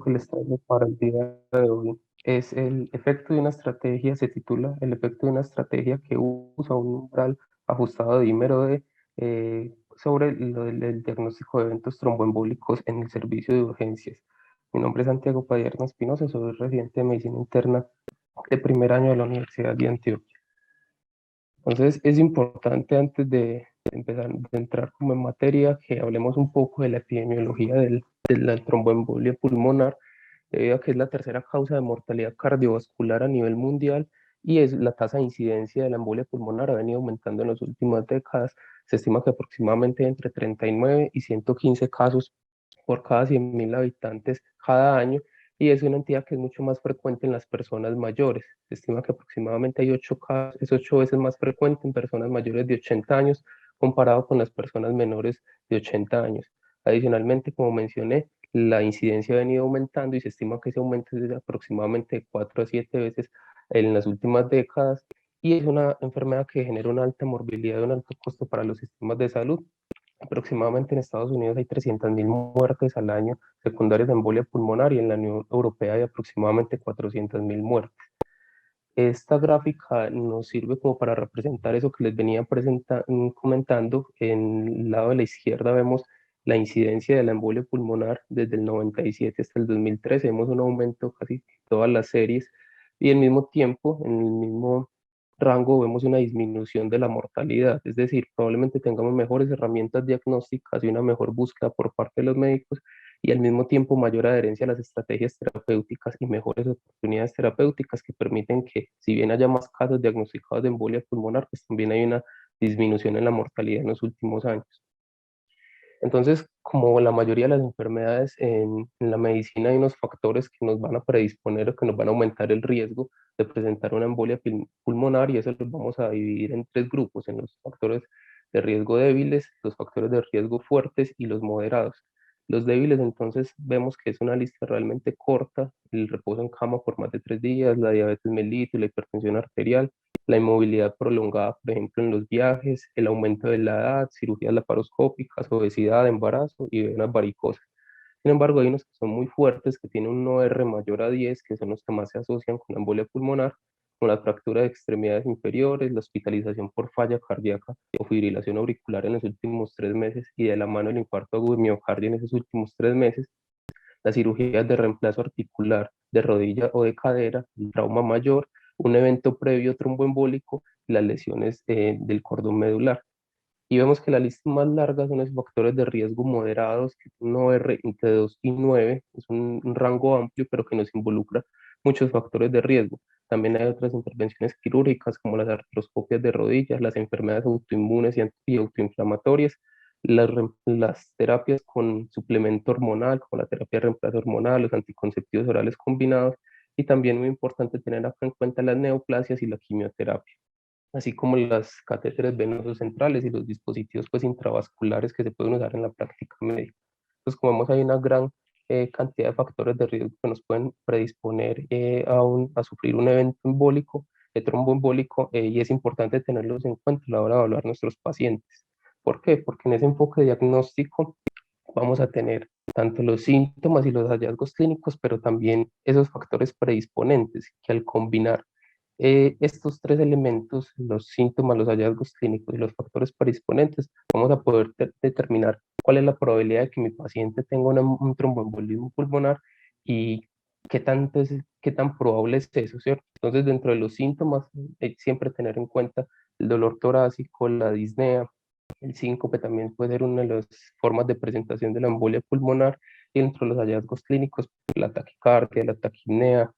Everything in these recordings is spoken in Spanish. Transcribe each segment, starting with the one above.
que les traigo para el día de hoy es el efecto de una estrategia, se titula El efecto de una estrategia que usa un umbral ajustado de dímero D sobre el diagnóstico de eventos tromboembólicos en el servicio de urgencias. Mi nombre es Santiago Padierna Espinosa, soy residente de medicina interna de primer año de la Universidad de Antioquia. Entonces es importante antes de empezar, de entrar como en materia, que hablemos un poco de la epidemiología de la tromboembolia pulmonar, debido a que es la tercera causa de mortalidad cardiovascular a nivel mundial y es la tasa de incidencia de la embolia pulmonar ha venido aumentando en las últimas décadas. Se estima que aproximadamente entre 39 y 115 casos por cada 100.000 habitantes cada año, y es una entidad que es mucho más frecuente en las personas mayores. Se estima que aproximadamente hay 8 casos, es 8 veces más frecuente en personas mayores de 80 años comparado con las personas menores de 80 años. Adicionalmente, como mencioné, la incidencia ha venido aumentando y se estima que ese aumento es de aproximadamente 4 a 7 veces en las últimas décadas, y es una enfermedad que genera una alta morbilidad y un alto costo para los sistemas de salud. Aproximadamente en Estados Unidos hay 300.000 muertes al año secundarias de embolia pulmonar y en la Unión Europea hay aproximadamente 400.000 muertes. Esta gráfica nos sirve como para representar eso que les venía comentando. En el lado de la izquierda vemos la incidencia de la embolia pulmonar desde el 97 hasta el 2013. Vemos un aumento casi todas las series y al mismo tiempo, en el mismo rango, vemos una disminución de la mortalidad. Es decir, probablemente tengamos mejores herramientas diagnósticas y una mejor búsqueda por parte de los médicos y al mismo tiempo mayor adherencia a las estrategias terapéuticas y mejores oportunidades terapéuticas que permiten que, si bien haya más casos diagnosticados de embolia pulmonar, pues también hay una disminución en la mortalidad en los últimos años. Entonces, como la mayoría de las enfermedades en la medicina, hay unos factores que nos van a predisponer o que nos van a aumentar el riesgo de presentar una embolia pulmonar, y eso los vamos a dividir en tres grupos: en los factores de riesgo débiles, los factores de riesgo fuertes y los moderados. Los débiles, entonces, vemos que es una lista realmente corta: el reposo en cama por más de 3 días, la diabetes mellitus, la hipertensión arterial, la inmovilidad prolongada, por ejemplo, en los viajes, el aumento de la edad, cirugías laparoscópicas, obesidad, embarazo y venas varicosas. Sin embargo, hay unos que son muy fuertes, que tienen un OR mayor a 10, que son los que más se asocian con la embolia pulmonar, con la fractura de extremidades inferiores, la hospitalización por falla cardíaca o fibrilación auricular en los últimos 3 meses y de la mano el infarto agudo de miocardio en esos últimos 3 meses, las cirugías de reemplazo articular de rodilla o de cadera, el trauma mayor, un evento previo tromboembólico, las lesiones del cordón medular. Y vemos que la lista más larga son los factores de riesgo moderados, que es un OR entre 2 y 9, es un rango amplio, pero que nos involucra muchos factores de riesgo. También hay otras intervenciones quirúrgicas como las artroscopias de rodillas, las enfermedades autoinmunes y autoinflamatorias, las terapias con suplemento hormonal, como la terapia de reemplazo hormonal, los anticonceptivos orales combinados, y también muy importante tener acá en cuenta las neoplasias y la quimioterapia, así como las catéteres venosos centrales y los dispositivos pues intravasculares que se pueden usar en la práctica médica. Pues como vemos, hay una gran cantidad de factores de riesgo que nos pueden predisponer a sufrir un evento embólico, tromboembólico, y es importante tenerlos en cuenta a la hora de evaluar nuestros pacientes. ¿Por qué? Porque en ese enfoque diagnóstico vamos a tener tanto los síntomas y los hallazgos clínicos, pero también esos factores predisponentes que, al combinar estos tres elementos, los síntomas, los hallazgos clínicos y los factores predisponentes, vamos a poder determinar cuál es la probabilidad de que mi paciente tenga un tromboembolismo pulmonar y qué tan probable es eso, ¿cierto? Entonces, dentro de los síntomas, siempre tener en cuenta el dolor torácico, la disnea, el síncope también puede ser una de las formas de presentación de la embolia pulmonar, y dentro de los hallazgos clínicos, la taquicardia, la taquipnea,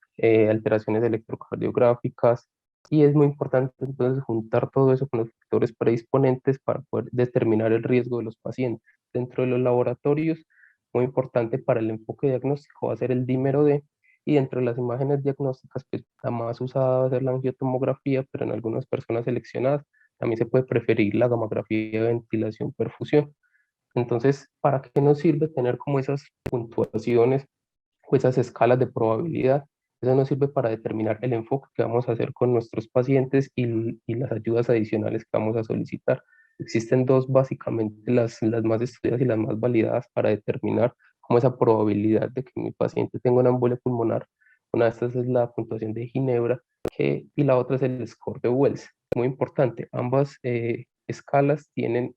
alteraciones electrocardiográficas, y es muy importante entonces juntar todo eso con los factores predisponentes para poder determinar el riesgo de los pacientes. Dentro de los laboratorios, muy importante para el enfoque diagnóstico va a ser el dímero D, y dentro de las imágenes diagnósticas, pues la más usada va a ser la angiotomografía, pero en algunas personas seleccionadas también se puede preferir la gamografía de ventilación perfusión. Entonces, ¿para qué nos sirve tener como esas puntuaciones o esas escalas de probabilidad? Eso nos sirve para determinar el enfoque que vamos a hacer con nuestros pacientes y las ayudas adicionales que vamos a solicitar. Existen dos, básicamente, las más estudiadas y las más validadas para determinar como esa probabilidad de que mi paciente tenga una embolia pulmonar. Una de estas es la puntuación de Ginebra y la otra es el score de Wells. Muy importante, ambas escalas tienen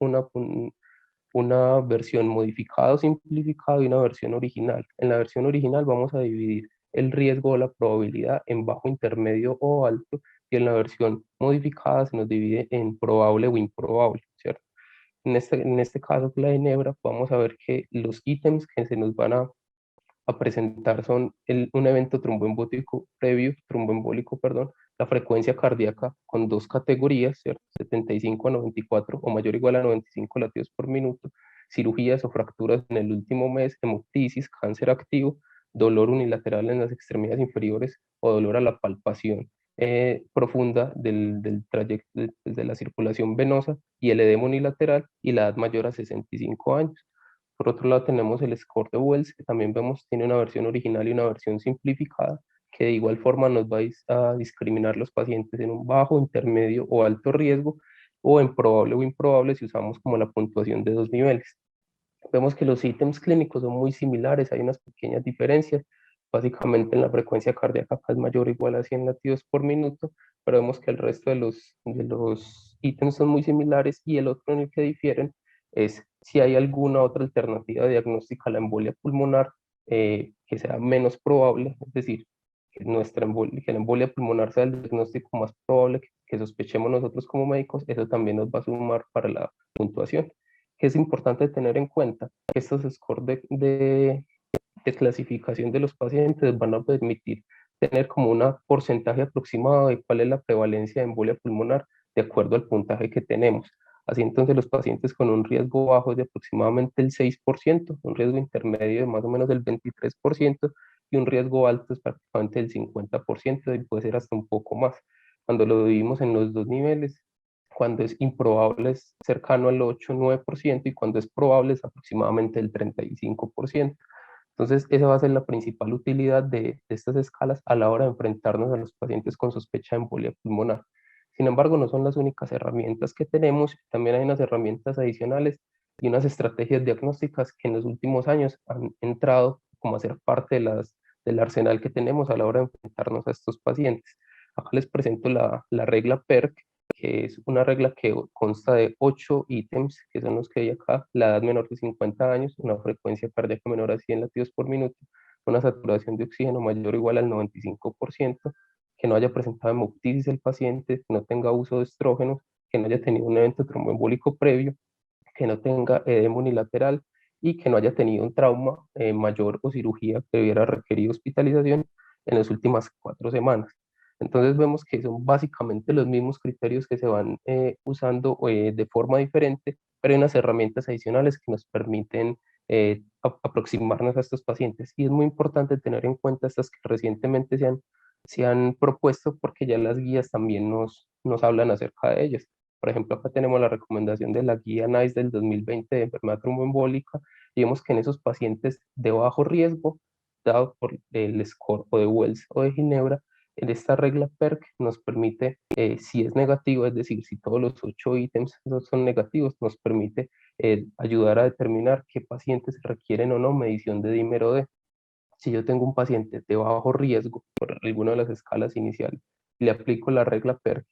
una versión modificada o simplificada y una versión original. En la versión original vamos a dividir el riesgo o la probabilidad en bajo, intermedio o alto, y en la versión modificada se nos divide en probable o improbable, ¿cierto? En este caso, con la Ginebra, vamos a ver que los ítems que se nos van a presentar son un evento tromboembólico previo, tromboembólico, perdón, la frecuencia cardíaca con dos categorías, ¿cierto? 75 a 94 o mayor o igual a 95 latidos por minuto, cirugías o fracturas en el último mes, hemoptisis, cáncer activo, dolor unilateral en las extremidades inferiores o dolor a la palpación profunda del trayecto desde la circulación venosa y el edema unilateral y la edad mayor a 65 años. Por otro lado, tenemos el score de Wells, que también vemos tiene una versión original y una versión simplificada, que de igual forma nos va a discriminar los pacientes en un bajo, intermedio o alto riesgo, o en probable o improbable si usamos como la puntuación de dos niveles. Vemos que los ítems clínicos son muy similares, hay unas pequeñas diferencias. Básicamente en la frecuencia cardíaca acá es mayor o igual a 100 latidos por minuto, pero vemos que el resto de los ítems son muy similares y el otro en el que difieren es si hay alguna otra alternativa diagnóstica a la embolia pulmonar que sea menos probable, es decir, que la embolia pulmonar sea el diagnóstico más probable que sospechemos nosotros como médicos, eso también nos va a sumar para la puntuación. Que es importante tener en cuenta que estos scores de clasificación de los pacientes van a permitir tener como un porcentaje aproximado de cuál es la prevalencia de embolia pulmonar de acuerdo al puntaje que tenemos. Así entonces los pacientes con un riesgo bajo es de aproximadamente el 6%, un riesgo intermedio de más o menos del 23% y un riesgo alto es prácticamente del 50% y puede ser hasta un poco más. Cuando lo dividimos en los dos niveles, cuando es improbable es cercano al 8-9% y cuando es probable es aproximadamente el 35%. Entonces, esa va a ser la principal utilidad de estas escalas a la hora de enfrentarnos a los pacientes con sospecha de embolia pulmonar. Sin embargo, no son las únicas herramientas que tenemos, también hay unas herramientas adicionales y unas estrategias diagnósticas que en los últimos años han entrado como a ser parte del arsenal que tenemos a la hora de enfrentarnos a estos pacientes. Acá les presento la regla PERC, que es una regla que consta de 8 ítems, que son los que hay acá: la edad menor de 50 años, una frecuencia cardíaca menor a 100 latidos por minuto, una saturación de oxígeno mayor o igual al 95%, que no haya presentado hemoptisis el paciente, que no tenga uso de estrógenos, que no haya tenido un evento tromboembólico previo, que no tenga edema unilateral y que no haya tenido un trauma mayor o cirugía que hubiera requerido hospitalización en las últimas 4 semanas. Entonces vemos que son básicamente los mismos criterios que se van usando de forma diferente, pero hay unas herramientas adicionales que nos permiten aproximarnos a estos pacientes. Y es muy importante tener en cuenta estas que recientemente se han propuesto porque ya las guías también nos hablan acerca de ellas. Por ejemplo, acá tenemos la recomendación de la guía NICE del 2020 de enfermedad tromboembólica y vemos que en esos pacientes de bajo riesgo, dado por el score o de Wells o de Ginebra, en esta regla PERC nos permite, si es negativo, es decir, si todos los 8 ítems son negativos, nos permite ayudar a determinar qué pacientes requieren o no medición de dímero D. Si yo tengo un paciente de bajo riesgo por alguna de las escalas iniciales, le aplico la regla PERC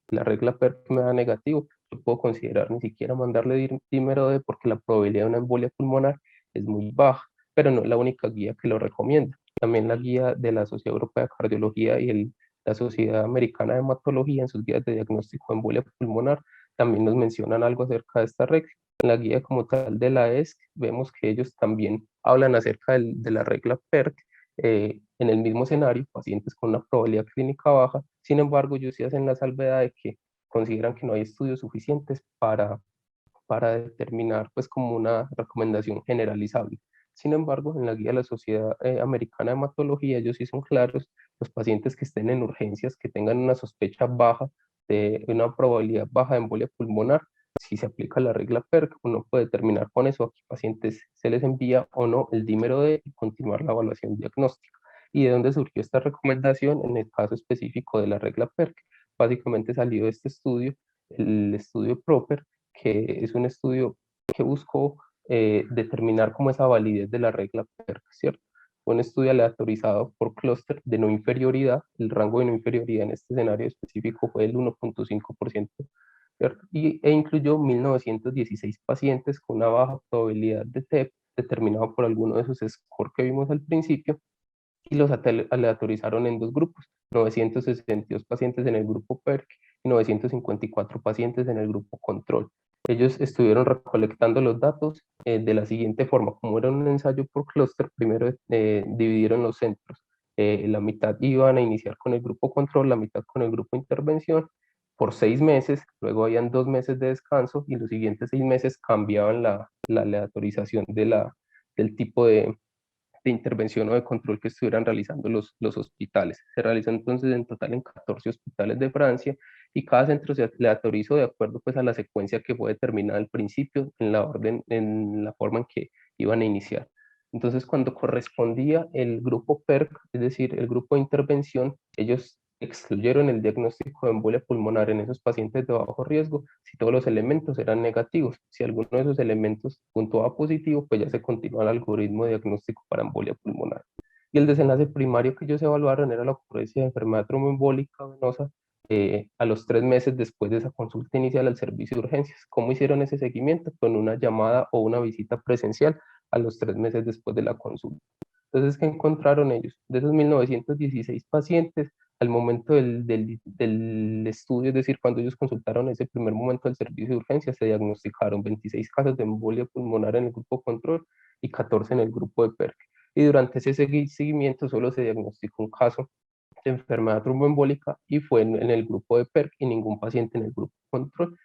me da negativo, yo puedo considerar ni siquiera mandarle dímero D porque la probabilidad de una embolia pulmonar es muy baja, pero no es la única guía que lo recomienda. También la guía de la Sociedad Europea de Cardiología y la Sociedad Americana de Hematología en sus guías de diagnóstico de embolia pulmonar también nos mencionan algo acerca de esta regla. En la guía como tal de la ESC vemos que ellos también hablan acerca de la regla PERC en el mismo escenario, pacientes con una probabilidad clínica baja. Sin embargo, ellos sí hacen la salvedad de que consideran que no hay estudios suficientes para determinar pues como una recomendación generalizable. Sin embargo, en la guía de la Sociedad Americana de Hematología, ellos sí son claros: los pacientes que estén en urgencias, que tengan una sospecha baja de una probabilidad baja de embolia pulmonar, si se aplica la regla PERC, uno puede determinar con eso a qué pacientes se les envía o no el dímero D y continuar la evaluación diagnóstica. ¿Y de dónde surgió esta recomendación? En el caso específico de la regla PERC, básicamente salió de este estudio, el estudio PROPER, que es un estudio que buscó determinar como esa validez de la regla PERC, ¿cierto? Fue un estudio aleatorizado por clúster de no inferioridad. El rango de no inferioridad en este escenario específico fue del 1.5%, ¿cierto? E incluyó 1916 pacientes con una baja probabilidad de TEP determinado por alguno de esos scores que vimos al principio, y los aleatorizaron en dos grupos: 962 pacientes en el grupo PERC y 954 pacientes en el grupo control. Ellos estuvieron recolectando los datos de la siguiente forma: como era un ensayo por clúster, primero dividieron los centros. La mitad iban a iniciar con el grupo control, la mitad con el grupo intervención, por 6 meses, luego habían 2 meses de descanso y los siguientes 6 meses cambiaban la aleatorización del tipo de intervención o de control que estuvieran realizando los hospitales. Se realizó entonces en total en 14 hospitales de Francia, y cada centro se aleatorizó de acuerdo pues a la secuencia que fue determinada al principio, en la orden, en la forma en que iban a iniciar. Entonces, cuando correspondía el grupo PERC, es decir, el grupo de intervención, ellos excluyeron el diagnóstico de embolia pulmonar en esos pacientes de bajo riesgo si todos los elementos eran negativos. Si alguno de esos elementos puntuaba positivo, pues ya se continúa el algoritmo de diagnóstico para embolia pulmonar. Y el desenlace primario que ellos evaluaron era la ocurrencia de enfermedad tromboembólica venosa a los 3 meses después de esa consulta inicial al servicio de urgencias. ¿Cómo hicieron ese seguimiento? Con una llamada o una visita presencial a los 3 meses después de la consulta. Entonces, ¿qué encontraron ellos? De esos 1916 pacientes, al momento del estudio, es decir, cuando ellos consultaron ese primer momento del servicio de urgencias, se diagnosticaron 26 casos de embolia pulmonar en el grupo control y 14 en el grupo de PERC. Y durante ese seguimiento solo se diagnosticó un caso de enfermedad tromboembólica, y fue en el grupo de PERC, y ningún paciente en el grupo control.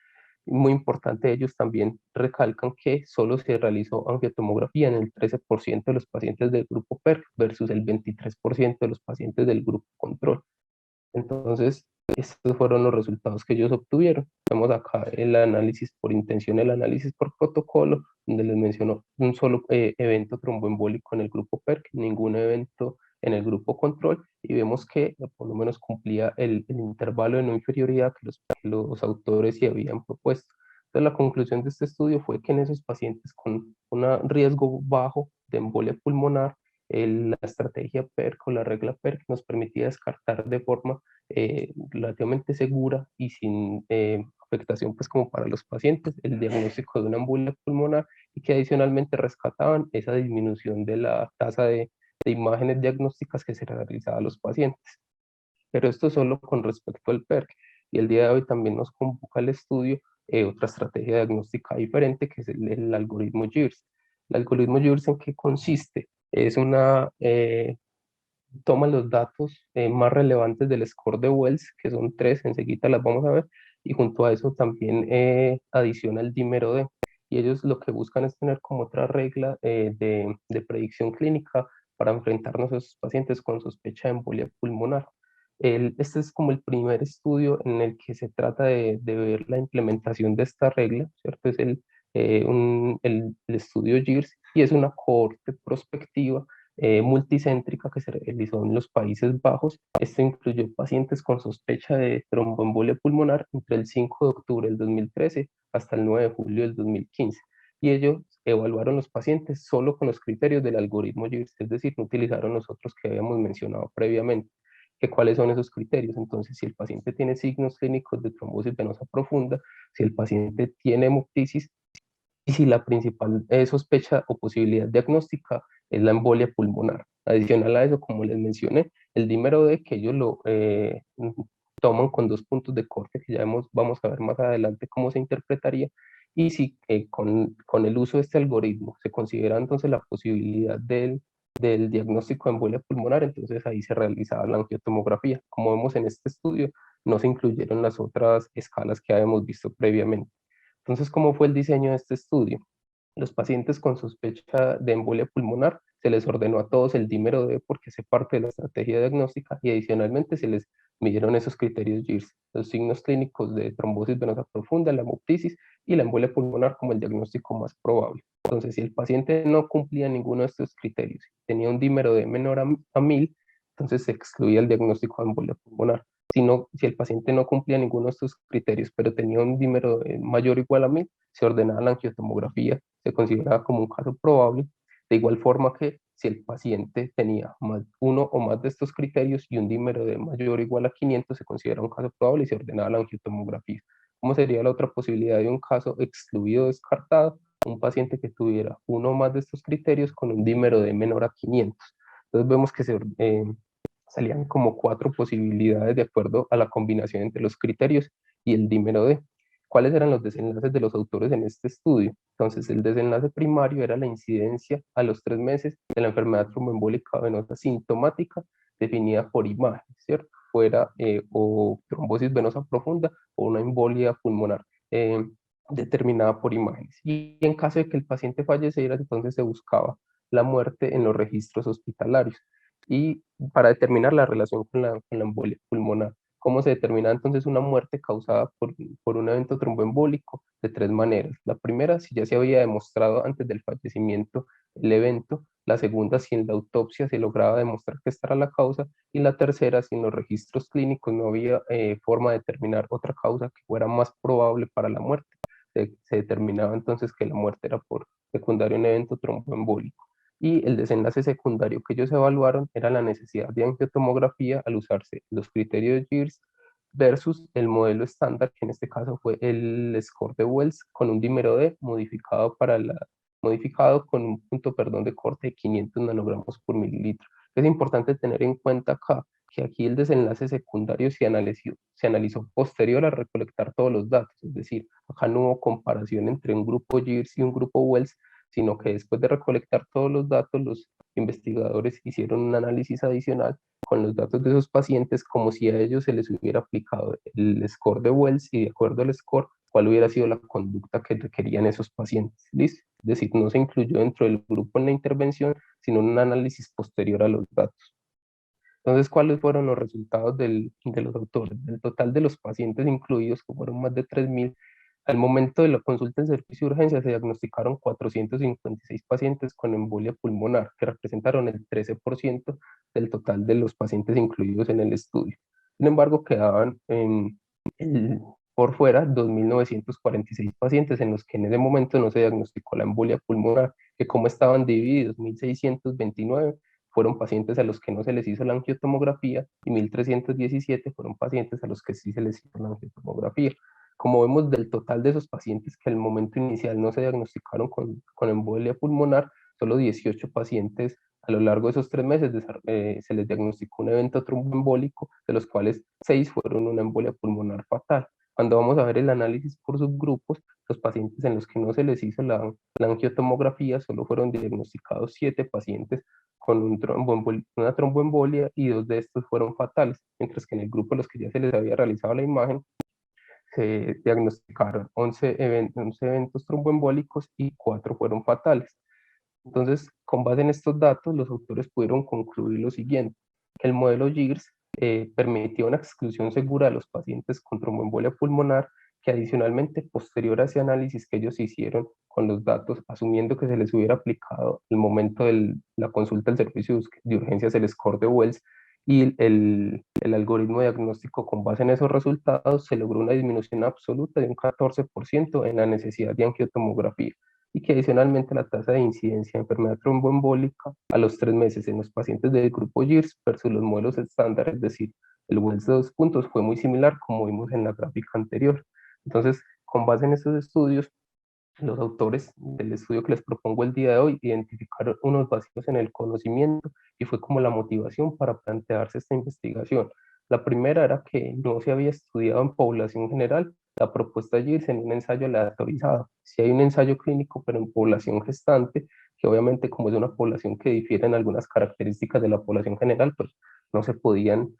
Muy importante, ellos también recalcan que solo se realizó angiotomografía en el 13% de los pacientes del grupo PERC versus el 23% de los pacientes del grupo control. Entonces, estos fueron los resultados que ellos obtuvieron. Vemos acá el análisis por intención, el análisis por protocolo, donde les menciono un solo evento tromboembólico en el grupo PERC, ningún evento en el grupo control, y vemos que por lo menos cumplía el intervalo de no inferioridad que los autores sí habían propuesto. Entonces, la conclusión de este estudio fue que en esos pacientes con un riesgo bajo de embolia pulmonar, la estrategia PERC o la regla PERC nos permitía descartar de forma relativamente segura y sin afectación pues como para los pacientes el diagnóstico de una embolia pulmonar, y que adicionalmente rescataban esa disminución de la tasa de imágenes diagnósticas que se realizaba a los pacientes. Pero esto solo con respecto al PERC, y el día de hoy también nos convoca el estudio otra estrategia diagnóstica diferente, que es el algoritmo GIRS. El algoritmo GIRS, ¿en qué consiste? Es una toma los datos más relevantes del score de Wells, que son tres, enseguida las vamos a ver, y junto a eso también adiciona el dímero D. Y ellos lo que buscan es tener como otra regla de predicción clínica para enfrentarnos a esos pacientes con sospecha de embolia pulmonar. Este es como el primer estudio en el que se trata de ver la implementación de esta regla, ¿cierto? Es el estudio GIRS, y es una cohorte prospectiva multicéntrica que se realizó en los Países Bajos. Esto incluyó pacientes con sospecha de tromboembolia pulmonar entre el 5 de octubre del 2013 hasta el 9 de julio del 2015. Y ellos evaluaron los pacientes solo con los criterios del algoritmo GIRS, es decir, no utilizaron los otros que habíamos mencionado previamente. ¿Cuáles son esos criterios? Entonces, si el paciente tiene signos clínicos de trombosis venosa profunda, si el paciente tiene hemoptisis, y si la principal sospecha o posibilidad diagnóstica es la embolia pulmonar. Adicional a eso, como les mencioné, el dímero D, que ellos lo toman con 2 puntos de corte, que ya vamos a ver más adelante cómo se interpretaría, y si con el uso de este algoritmo se considera entonces la posibilidad del diagnóstico de embolia pulmonar, entonces ahí se realizaba la angiotomografía. Como vemos en este estudio, no se incluyeron las otras escalas que habíamos visto previamente. Entonces, ¿cómo fue el diseño de este estudio? Los pacientes con sospecha de embolia pulmonar se les ordenó a todos el dímero D porque hace parte de la estrategia diagnóstica, y adicionalmente se les midieron esos criterios GIRS, los signos clínicos de trombosis venosa profunda, la hemoptisis y la embolia pulmonar como el diagnóstico más probable. Entonces, si el paciente no cumplía ninguno de estos criterios, tenía un dímero D menor a 1000, entonces se excluía el diagnóstico de embolia pulmonar. Si el paciente no cumplía ninguno de estos criterios, pero tenía un dímero mayor o igual a 1000, se ordenaba la angiotomografía, se consideraba como un caso probable, de igual forma que si el paciente tenía uno o más de estos criterios y un dímero de mayor o igual a 500, se considera un caso probable y se ordenaba la angiotomografía. ¿Cómo sería la otra posibilidad de un caso excluido o descartado? Un paciente que tuviera uno o más de estos criterios con un dímero de menor a 500. Entonces vemos que salían como 4 posibilidades de acuerdo a la combinación entre los criterios y el dímero D. ¿Cuáles eran los desenlaces de los autores en este estudio? Entonces, el desenlace primario era la incidencia a los 3 meses de la enfermedad tromboembólica venosa sintomática definida por imagen, ¿cierto? Fuera o trombosis venosa profunda o una embolia pulmonar determinada por imágenes. Y en caso de que el paciente falleciera, entonces se buscaba la muerte en los registros hospitalarios y para determinar la relación con la embolia pulmonar. ¿Cómo se determina entonces una muerte causada por un evento tromboembólico? De 3 maneras. La primera, si ya se había demostrado antes del fallecimiento el evento. La segunda, si en la autopsia se lograba demostrar que esta era la causa. Y la tercera, si en los registros clínicos no había forma de determinar otra causa que fuera más probable para la muerte. Se determinaba entonces que la muerte era por secundario a un evento tromboembólico. Y el desenlace secundario que ellos evaluaron era la necesidad de angiotomografía al usarse los criterios de Gears versus el modelo estándar, que en este caso fue el score de Wells con un dímero D modificado con un punto, perdón, de corte de 500 nanogramos por mililitro. Es importante tener en cuenta acá que aquí el desenlace secundario se analizó posterior a recolectar todos los datos, es decir, acá no hubo comparación entre un grupo Gears y un grupo Wells, sino que después de recolectar todos los datos, los investigadores hicieron un análisis adicional con los datos de esos pacientes como si a ellos se les hubiera aplicado el score de Wells y de acuerdo al score, cuál hubiera sido la conducta que requerían esos pacientes. ¿Listo? Es decir, no se incluyó dentro del grupo en la intervención, sino en un análisis posterior a los datos. Entonces, ¿cuáles fueron los resultados de los autores? Del total de los pacientes incluidos, que fueron más de 3.000, al momento de la consulta en servicio de urgencia se diagnosticaron 456 pacientes con embolia pulmonar, que representaron el 13% del total de los pacientes incluidos en el estudio. Sin embargo, quedaban por fuera 2.946 pacientes en los que en ese momento no se diagnosticó la embolia pulmonar, que como estaban divididos, 1.629 fueron pacientes a los que no se les hizo la angiotomografía y 1.317 fueron pacientes a los que sí se les hizo la angiotomografía. Como vemos, del total de esos pacientes que al momento inicial no se diagnosticaron con embolia pulmonar, solo 18 pacientes a lo largo de esos 3 meses se les diagnosticó un evento tromboembólico, de los cuales 6 fueron una embolia pulmonar fatal. Cuando vamos a ver el análisis por subgrupos, los pacientes en los que no se les hizo la angiotomografía, solo fueron diagnosticados 7 pacientes con una tromboembolia y 2 de estos fueron fatales, mientras que en el grupo a los que ya se les había realizado la imagen se diagnosticaron 11 eventos tromboembólicos y 4 fueron fatales. Entonces, con base en estos datos, los autores pudieron concluir lo siguiente, que el modelo GIRS permitía una exclusión segura de los pacientes con tromboembolia pulmonar, que adicionalmente, posterior a ese análisis que ellos hicieron con los datos, asumiendo que se les hubiera aplicado el momento de la consulta del servicio de urgencias el score de Wells y el algoritmo diagnóstico con base en esos resultados, se logró una disminución absoluta de un 14% en la necesidad de angiotomografía y que adicionalmente la tasa de incidencia de enfermedad tromboembólica a los 3 meses en los pacientes del grupo GIRS versus los modelos estándar, es decir, el Wells de 2 puntos fue muy similar como vimos en la gráfica anterior. Entonces, con base en estos estudios, los autores del estudio que les propongo el día de hoy identificaron unos vacíos en el conocimiento y fue como la motivación para plantearse esta investigación. La primera era que no se había estudiado en población general la propuesta allí es en un ensayo aleatorizado. Si hay un ensayo clínico, pero en población gestante, que obviamente como es una población que difiere en algunas características de la población general, pues no se podían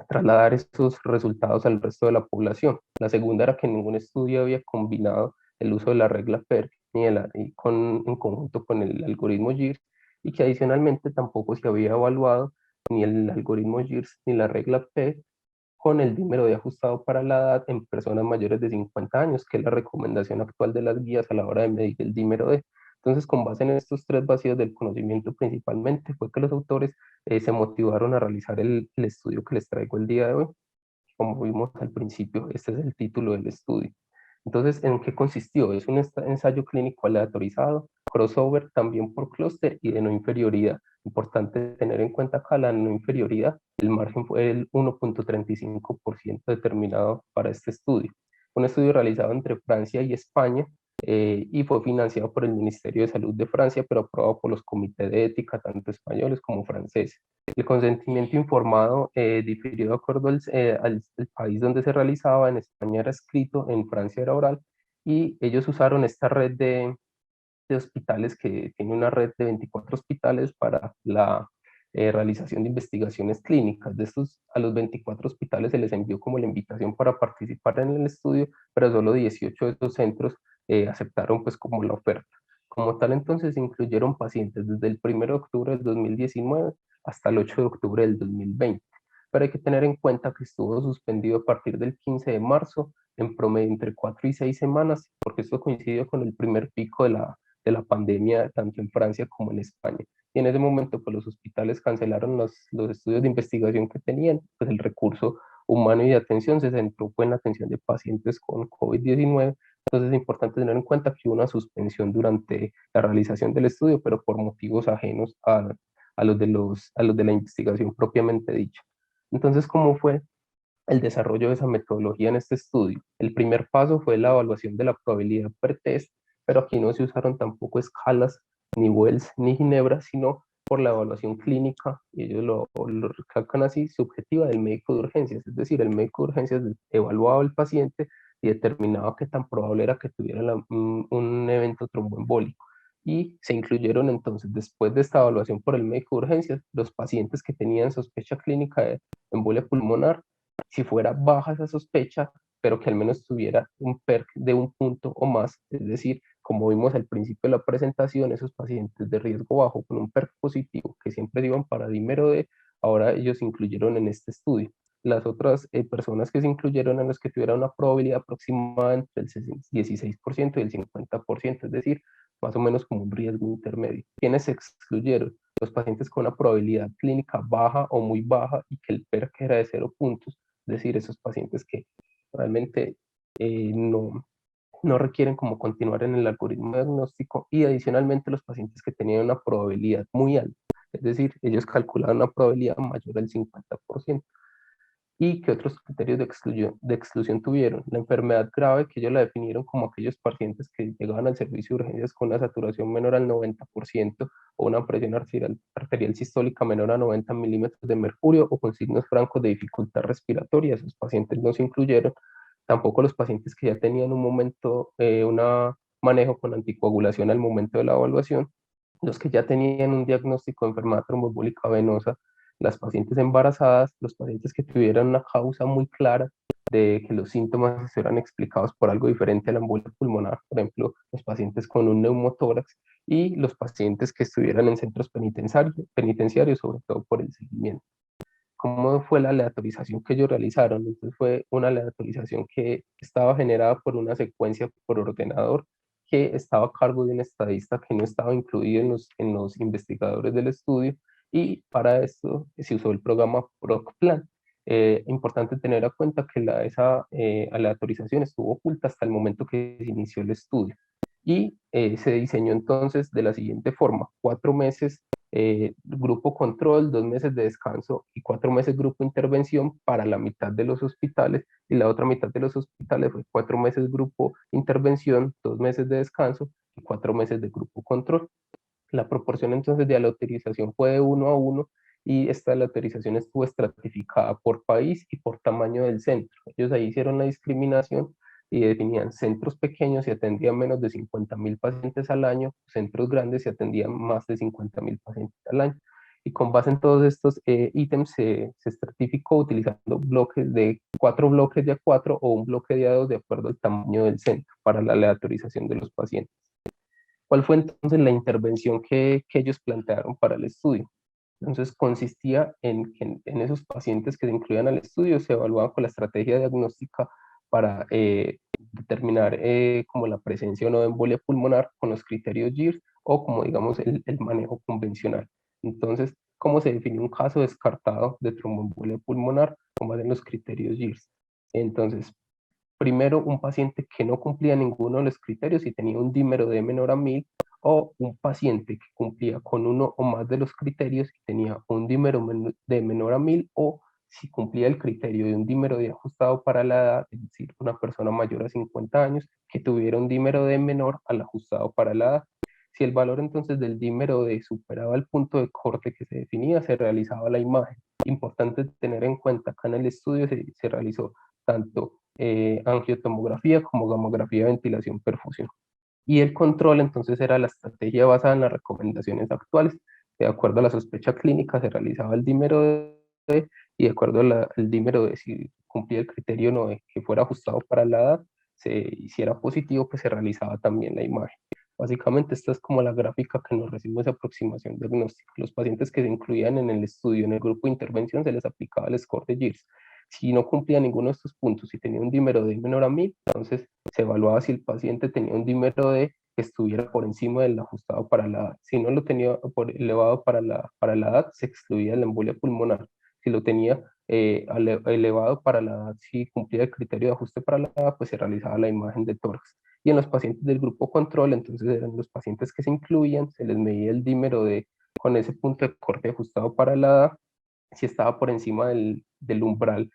trasladar estos resultados al resto de la población. La segunda era que ningún estudio había combinado el uso de la regla PER en conjunto con el algoritmo GIRS y que adicionalmente tampoco se había evaluado ni el algoritmo GIRS ni la regla PER con el dímero de ajustado para la edad en personas mayores de 50 años, que es la recomendación actual de las guías a la hora de medir el dímero D. Entonces, con base en estos 3 vacíos del conocimiento principalmente, fue que los autores se motivaron a realizar el estudio que les traigo el día de hoy. Como vimos al principio, este es el título del estudio. Entonces, ¿en qué consistió? Es un ensayo clínico aleatorizado, crossover también por clúster y de no inferioridad. Importante tener en cuenta acá la no inferioridad, el margen fue el 1.35% determinado para este estudio. Un estudio realizado entre Francia y España y fue financiado por el Ministerio de Salud de Francia, pero aprobado por los comités de ética, tanto españoles como franceses. El consentimiento informado difirió de acuerdo al país donde se realizaba. En España era escrito, en Francia era oral, y ellos usaron esta red de hospitales que tiene una red de 24 hospitales para la realización de investigaciones clínicas. De estos, a los 24 hospitales se les envió como la invitación para participar en el estudio, pero solo 18 de esos centros aceptaron pues como la oferta. Como tal, entonces se incluyeron pacientes desde el 1 de octubre del 2019 hasta el 8 de octubre del 2020. Pero hay que tener en cuenta que estuvo suspendido a partir del 15 de marzo, en promedio entre 4 y 6 semanas, porque esto coincidió con el primer pico de la pandemia, tanto en Francia como en España. Y en ese momento, pues los hospitales cancelaron los estudios de investigación que tenían, pues el recurso humano y de atención se centró en la atención de pacientes con COVID-19. Entonces es importante tener en cuenta que hubo una suspensión durante la realización del estudio, pero por motivos ajenos a los de la investigación propiamente dicha. Entonces, ¿cómo fue el desarrollo de esa metodología en este estudio? El primer paso fue la evaluación de la probabilidad pretest, pero aquí no se usaron tampoco escalas, ni Wells, ni Ginebra, sino por la evaluación clínica, y ellos lo recalcan así, subjetiva del médico de urgencias. Es decir, el médico de urgencias evaluaba al paciente y determinaba qué tan probable era que tuviera un evento tromboembólico. Y se incluyeron entonces, después de esta evaluación por el médico de urgencias, los pacientes que tenían sospecha clínica de embolia pulmonar, si fuera baja esa sospecha, pero que al menos tuviera un PERC de 1 punto o más, es decir, como vimos al principio de la presentación, esos pacientes de riesgo bajo con un PERC positivo, que siempre iban para dímero D, ahora ellos se incluyeron en este estudio. Las otras personas que se incluyeron en los que tuvieran una probabilidad aproximada entre el 16% y el 50%, es decir, más o menos como un riesgo intermedio. ¿Quiénes se excluyeron? Los pacientes con una probabilidad clínica baja o muy baja y que el PERC era de 0 puntos, es decir, esos pacientes que realmente no requieren como continuar en el algoritmo diagnóstico, y adicionalmente los pacientes que tenían una probabilidad muy alta, es decir, ellos calculaban una probabilidad mayor al 50%. ¿Y qué otros criterios de exclusión tuvieron? La enfermedad grave, que ellos la definieron como aquellos pacientes que llegaban al servicio de urgencias con una saturación menor al 90% o una presión arterial sistólica menor a 90 milímetros de mercurio o con signos francos de dificultad respiratoria. Esos pacientes no se incluyeron. Tampoco los pacientes que ya tenían un momento, un manejo con anticoagulación al momento de la evaluación, los que ya tenían un diagnóstico de enfermedad tromboembólica venosa, las pacientes embarazadas, los pacientes que tuvieran una causa muy clara de que los síntomas fueran explicados por algo diferente a la embolia pulmonar, por ejemplo, los pacientes con un neumotórax, y los pacientes que estuvieran en centros penitenciarios, sobre todo por el seguimiento. ¿Cómo fue la aleatorización que ellos realizaron? Entonces fue una aleatorización que estaba generada por una secuencia por ordenador que estaba a cargo de un estadista que no estaba incluido en los investigadores del estudio, y para esto se usó el programa PROCPLAN. Importante tener en cuenta que esa aleatorización estuvo oculta hasta el momento que se inició el estudio, y se diseñó entonces de la siguiente forma: 4 meses grupo control, 2 meses de descanso y 4 meses grupo intervención para la mitad de los hospitales, y la otra mitad de los hospitales fue 4 meses grupo intervención, 2 meses de descanso y 4 meses de grupo control. La proporción entonces de aleatorización fue de 1 a 1, y esta aleatorización estuvo estratificada por país y por tamaño del centro. Ellos ahí hicieron la discriminación y definían centros pequeños y atendían menos de 50.000 pacientes al año, centros grandes y atendían más de 50.000 pacientes al año. Y con base en todos estos ítems se estratificó utilizando bloques de 4 bloques de A4 o un bloque de A2 de acuerdo al tamaño del centro para la aleatorización de los pacientes. ¿Cuál fue entonces la intervención que ellos plantearon para el estudio? Entonces consistía en que en esos pacientes que se incluían al estudio se evaluaban con la estrategia diagnóstica para determinar como la presencia o no de embolia pulmonar con los criterios GIRS, o como digamos el manejo convencional. Entonces, ¿cómo se define un caso descartado de tromboembolia pulmonar con base en los criterios GIRS? Entonces, primero un paciente que no cumplía ninguno de los criterios y tenía un dímero D menor a 1000, o un paciente que cumplía con uno o más de los criterios y tenía un dímero D menor a 1000, o si cumplía el criterio de un dímero D ajustado para la edad, es decir, una persona mayor a 50 años que tuviera un dímero D menor al ajustado para la edad. Si el valor entonces del dímero D superaba el punto de corte que se definía, se realizaba la imagen. Importante tener en cuenta, acá en el estudio se realizó tanto angiotomografía como gamografía, ventilación, perfusión. Y el control entonces era la estrategia basada en las recomendaciones actuales. De acuerdo a la sospecha clínica se realizaba el dímero D, y de acuerdo al dímero D, si cumplía el criterio no de que fuera ajustado para la edad, si era positivo, pues se realizaba también la imagen. Básicamente esta es como la gráfica que nos recibe esa aproximación diagnóstica. Los pacientes que se incluían en el estudio, en el grupo de intervención, se les aplicaba el score de Girs. Si no cumplía ninguno de estos puntos, si tenía un dímero D menor a 1000, entonces se evaluaba si el paciente tenía un dímero D que estuviera por encima del ajustado para la edad. Si no lo tenía por elevado para la edad, se excluía la embolia pulmonar. Si lo tenía elevado para la edad, si cumplía el criterio de ajuste para la edad, pues se realizaba la imagen de tórax. Y en los pacientes del grupo control, entonces eran los pacientes que se incluían, se les medía el dímero D con ese punto de corte ajustado para la edad. Si estaba por encima del umbral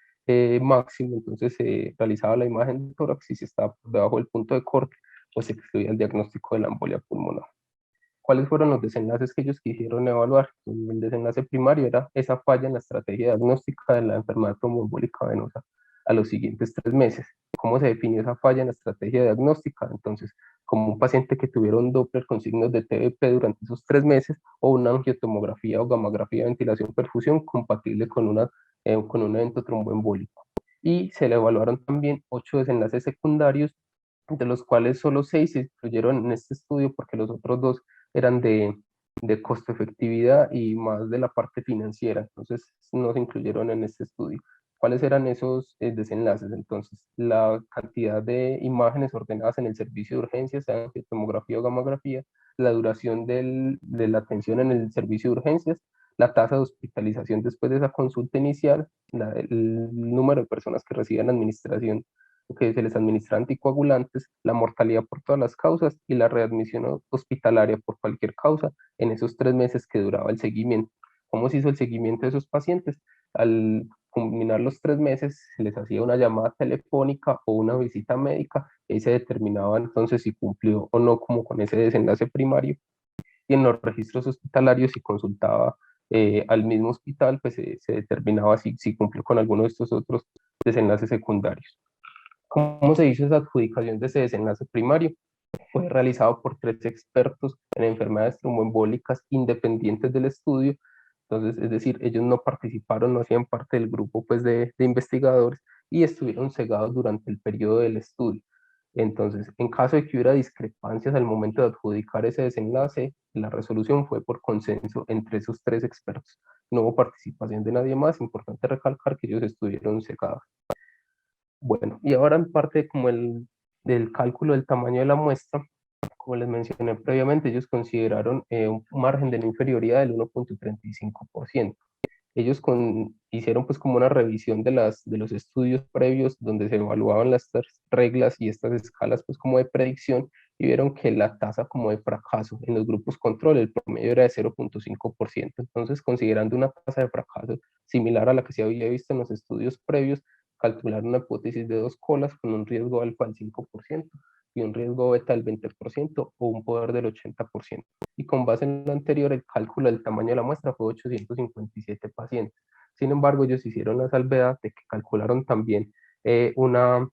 máximo, entonces se realizaba la imagen de tórax, y si estaba por debajo del punto de corte, pues se excluía el diagnóstico de la embolia pulmonar. ¿Cuáles fueron los desenlaces que ellos quisieron evaluar? El desenlace primario era esa falla en la estrategia diagnóstica de la enfermedad tromboembólica venosa a los siguientes 3 meses. ¿Cómo se definió esa falla en la estrategia diagnóstica? Entonces, como un paciente que tuviera un Doppler con signos de TBP durante esos 3 meses, o una angiotomografía o gamografía de ventilación perfusión compatible con un evento tromboembólico. Y se le evaluaron también 8 desenlaces secundarios, de los cuales solo 6 se incluyeron en este estudio porque los otros 2 eran de costo-efectividad y más de la parte financiera, entonces no se incluyeron en este estudio. ¿Cuáles eran esos desenlaces? Entonces, la cantidad de imágenes ordenadas en el servicio de urgencias, sea tomografía o gamografía, la duración de la atención en el servicio de urgencias, la tasa de hospitalización después de esa consulta inicial, el número de personas que reciben administración, que se les administra anticoagulantes, la mortalidad por todas las causas y la readmisión hospitalaria por cualquier causa en esos 3 meses que duraba el seguimiento. ¿Cómo se hizo el seguimiento de esos pacientes? Al culminar los 3 meses, se les hacía una llamada telefónica o una visita médica, y ahí se determinaba entonces si cumplió o no como con ese desenlace primario. Y en los registros hospitalarios, si consultaba al mismo hospital, pues se determinaba si cumplió con alguno de estos otros desenlaces secundarios. ¿Cómo se hizo esa adjudicación de ese desenlace primario? Fue realizado por 3 expertos en enfermedades tromboembólicas independientes del estudio. Entonces, es decir, ellos no participaron, no hacían parte del grupo pues, de investigadores, y estuvieron cegados durante el periodo del estudio. Entonces, en caso de que hubiera discrepancias al momento de adjudicar ese desenlace, la resolución fue por consenso entre esos 3 expertos. No hubo participación de nadie más. Importante recalcar que ellos estuvieron cegados. Bueno, y ahora en parte como del cálculo del tamaño de la muestra, como les mencioné previamente, ellos consideraron un margen de no inferioridad del 1.35%. Ellos hicieron pues como una revisión de los estudios previos donde se evaluaban las reglas y estas escalas pues como de predicción, y vieron que la tasa como de fracaso en los grupos control, el promedio era de 0.5%. Entonces, considerando una tasa de fracaso similar a la que se había visto en los estudios previos, calcularon una hipótesis de 2 colas con un riesgo alfa del 5% y un riesgo beta del 20% o un poder del 80%. Y con base en lo anterior, el cálculo del tamaño de la muestra fue 857 pacientes. Sin embargo, ellos hicieron la salvedad de que calcularon también una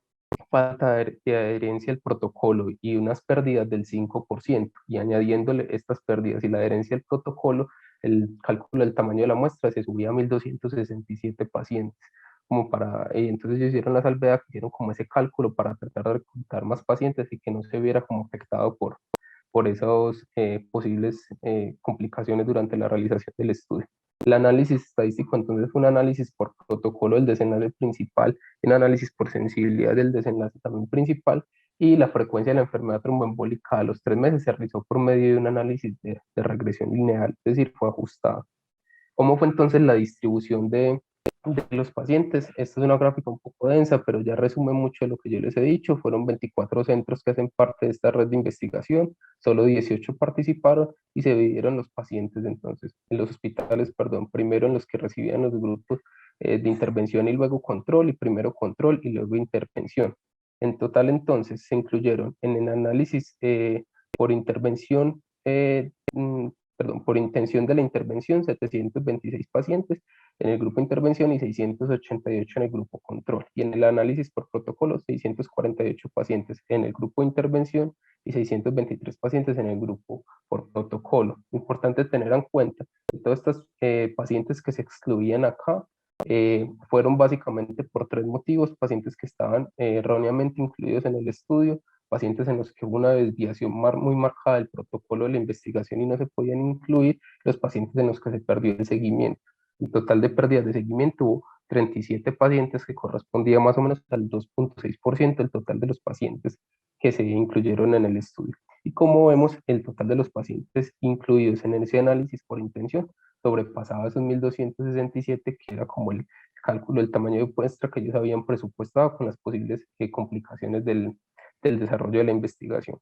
falta de adherencia al protocolo y unas pérdidas del 5%, y añadiéndole estas pérdidas y la adherencia al protocolo, el cálculo del tamaño de la muestra se subía a 1.267 pacientes. Entonces ellos hicieron la salvedad, hicieron como ese cálculo para tratar de reclutar más pacientes y que no se viera como afectado por esas posibles complicaciones durante la realización del estudio. El análisis estadístico entonces fue un análisis por protocolo del desenlace principal, un análisis por sensibilidad del desenlace también principal, y la frecuencia de la enfermedad tromboembólica a los 3 meses se realizó por medio de un análisis de regresión lineal, es decir, fue ajustada. ¿Cómo fue entonces la distribución de de los pacientes. Esta es una gráfica un poco densa, pero ya resume mucho de lo que yo les he dicho. Fueron 24 centros que hacen parte de esta red de investigación, solo 18 participaron y se dividieron los pacientes entonces en los hospitales, perdón, primero en los que recibían los grupos de intervención y luego control, y primero control y luego intervención. En total entonces se incluyeron en el análisis por intervención, perdón, por intención de la intervención 726 pacientes en el grupo intervención y 688 en el grupo control. Y en el análisis por protocolo, 648 pacientes en el grupo intervención y 623 pacientes en el grupo por protocolo. Importante tener en cuenta que todos estos pacientes que se excluían acá fueron básicamente por tres motivos: pacientes que estaban erróneamente incluidos en el estudio, pacientes en los que hubo una desviación muy marcada del protocolo de la investigación y no se podían incluir, los pacientes en los que se perdió el seguimiento. El total de pérdidas de seguimiento hubo 37 pacientes, que correspondía más o menos al 2.6% del total de los pacientes que se incluyeron en el estudio. Y como vemos, el total de los pacientes incluidos en ese análisis por intención sobrepasaba esos 1.267, que era como el cálculo del tamaño de muestra que ellos habían presupuestado con las posibles complicaciones del desarrollo de la investigación.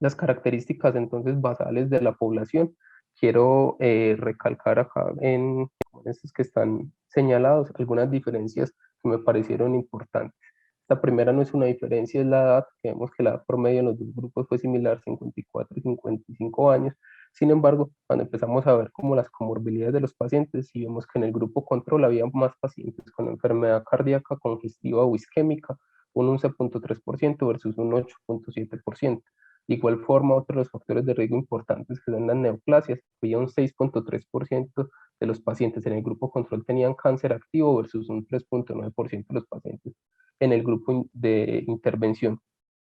Las características entonces basales de la población, quiero recalcar acá en estos que están señalados algunas diferencias que me parecieron importantes. La primera no es una diferencia, es la edad, que vemos que la edad promedio en los dos grupos fue similar, 54 y 55 años. Sin embargo, cuando empezamos a ver como las comorbilidades de los pacientes, y vemos que en el grupo control había más pacientes con enfermedad cardíaca congestiva o isquémica, un 11.3% versus un 8.7%. De igual forma, otros de los factores de riesgo importantes, que son las neoplasias, había un 6.3% de los pacientes en el grupo control tenían cáncer activo versus un 3.9% de los pacientes en el grupo de intervención.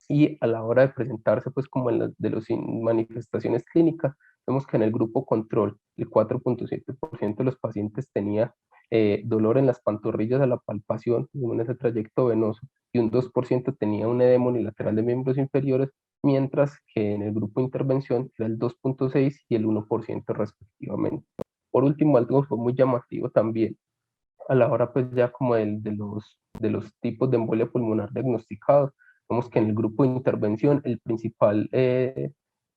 Y a la hora de presentarse, pues como en las de las manifestaciones clínicas, vemos que en el grupo control el 4.7% de los pacientes tenía dolor en las pantorrillas a la palpación, en ese trayecto venoso, y un 2% tenía un edema unilateral de miembros inferiores, mientras que en el grupo de intervención era el 2.6 y el 1% respectivamente. Por último, algo fue muy llamativo también a la hora pues ya como de los tipos de embolia pulmonar diagnosticados. Vemos que en el grupo de intervención el principal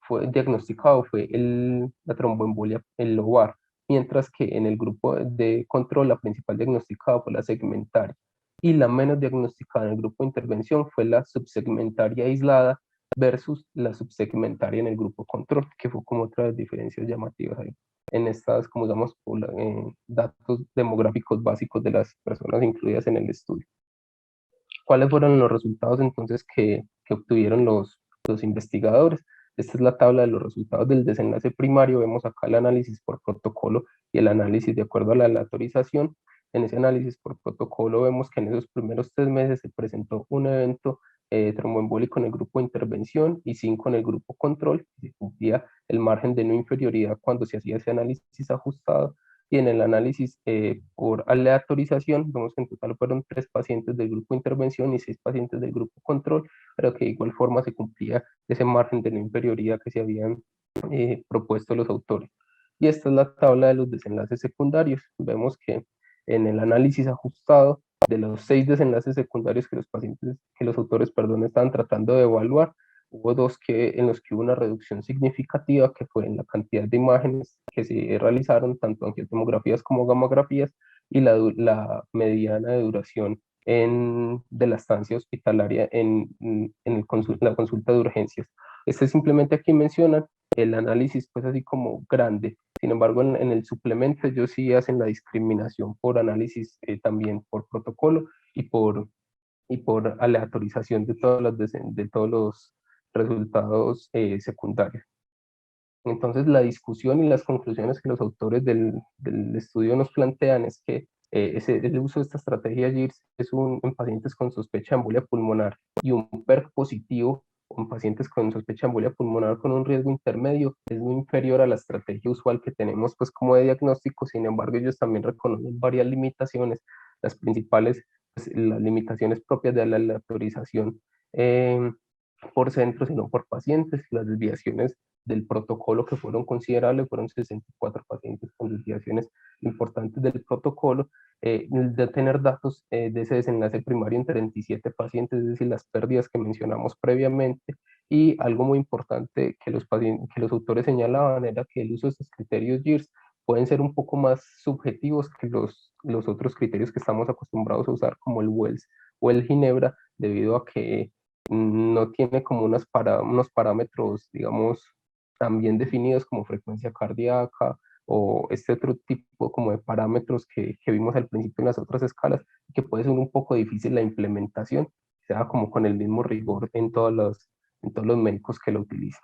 fue diagnosticado fue la tromboembolia el lobar, mientras que en el grupo de control la principal diagnosticada fue la segmentaria, y la menos diagnosticada en el grupo de intervención fue la subsegmentaria aislada versus la subsegmentaria en el grupo control, que fue como otras diferencias llamativas ahí en estas, como digamos, datos demográficos básicos de las personas incluidas en el estudio. ¿Cuáles fueron los resultados entonces que obtuvieron los investigadores? Esta es la tabla de los resultados del desenlace primario. Vemos acá el análisis por protocolo y el análisis de acuerdo a la aleatorización. En ese análisis por protocolo vemos que en esos primeros 3 meses se presentó un evento tromboembólico en el grupo de intervención y 5 en el grupo control. Se cumplía el margen de no inferioridad cuando se hacía ese análisis ajustado. Y en el análisis por aleatorización, vemos que en total fueron 3 pacientes del grupo de intervención y 6 pacientes del grupo control, pero que de igual forma se cumplía ese margen de no inferioridad que se habían propuesto los autores. Y esta es la tabla de los desenlaces secundarios. Vemos que en el análisis ajustado, de los 6 desenlaces secundarios que los pacientes, que los autores, perdón, estaban tratando de evaluar, hubo 2 en los que hubo una reducción significativa, que fue en la cantidad de imágenes que se realizaron, tanto angiotomografías como gamografías, y la mediana de duración de la estancia hospitalaria la consulta de urgencias. Simplemente aquí mencionan el análisis, pues así como grande. Sin embargo, en el suplemento ellos sí hacen la discriminación por análisis también por protocolo y por aleatorización de todos los resultados secundarios. Entonces, la discusión y las conclusiones que los autores del estudio nos plantean es que el uso de esta estrategia GIRS en pacientes con sospecha de embolia pulmonar y un PERC positivo en pacientes con sospecha de embolia pulmonar con un riesgo intermedio es muy inferior a la estrategia usual que tenemos pues como de diagnóstico. Sin embargo, ellos también reconocen varias limitaciones, las principales, pues, las limitaciones propias de la aleatorización por centros y no por pacientes, las desviaciones del protocolo que fueron considerables, fueron 64 pacientes con desviaciones importantes del protocolo, de tener datos de ese desenlace primario en 37 pacientes, es decir, las pérdidas que mencionamos previamente, y algo muy importante que que los autores señalaban era que el uso de estos criterios GIRS pueden ser un poco más subjetivos que los otros criterios que estamos acostumbrados a usar, como el Wells o el Ginebra, debido a que no tiene como unos parámetros, digamos, tan bien definidos como frecuencia cardíaca o este otro tipo como de parámetros que vimos al principio en las otras escalas, que puede ser un poco difícil la implementación, sea como con el mismo rigor en todos los médicos que lo utilizan.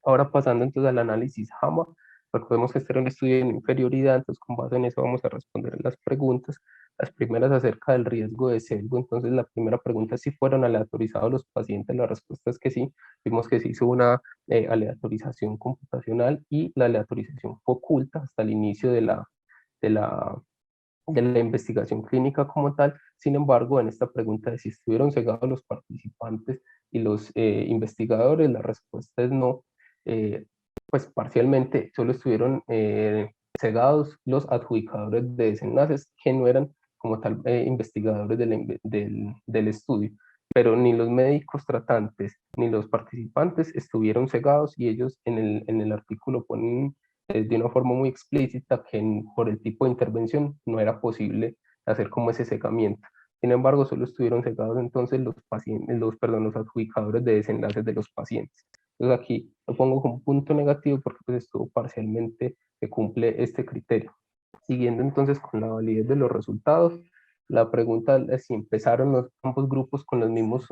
Ahora pasando entonces al análisis JAMA, recordemos que este era un estudio de inferioridad, entonces con base en eso vamos a responder las preguntas. Las primeras acerca del riesgo de sesgo, entonces la primera pregunta es si fueron aleatorizados los pacientes, la respuesta es que sí, vimos que se hizo una aleatorización computacional y la aleatorización fue oculta hasta el inicio de la, de la investigación clínica como tal. Sin embargo, en esta pregunta de si estuvieron cegados los participantes y los investigadores, la respuesta es no. Eh, pues parcialmente solo estuvieron cegados los adjudicadores de desenlaces que no eran como tal investigadores del estudio, pero ni los médicos tratantes ni los participantes estuvieron cegados, y ellos en el artículo ponen de una forma muy explícita que por el tipo de intervención no era posible hacer como ese cegamiento. Sin embargo, solo estuvieron cegados entonces los pacientes, los adjudicadores de desenlaces de los pacientes. Entonces aquí lo pongo como punto negativo porque pues estuvo parcialmente que cumple este criterio. Siguiendo entonces con la validez de los resultados, la pregunta es si empezaron ambos grupos con los mismos,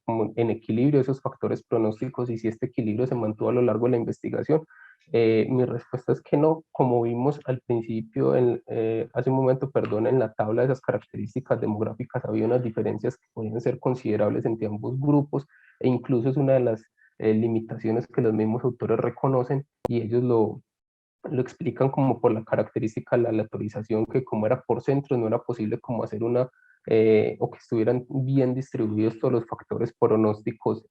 como en equilibrio, esos factores pronósticos, y si este equilibrio se mantuvo a lo largo de la investigación. Mi respuesta es que no, como vimos al principio, hace un momento, perdón, en la tabla de esas características demográficas había unas diferencias que podían ser considerables entre ambos grupos, e incluso es una de las limitaciones que los mismos autores reconocen, y ellos lo explican como por la característica de la aleatorización, que como era por centros no era posible como hacer o que estuvieran bien distribuidos todos los factores pronósticos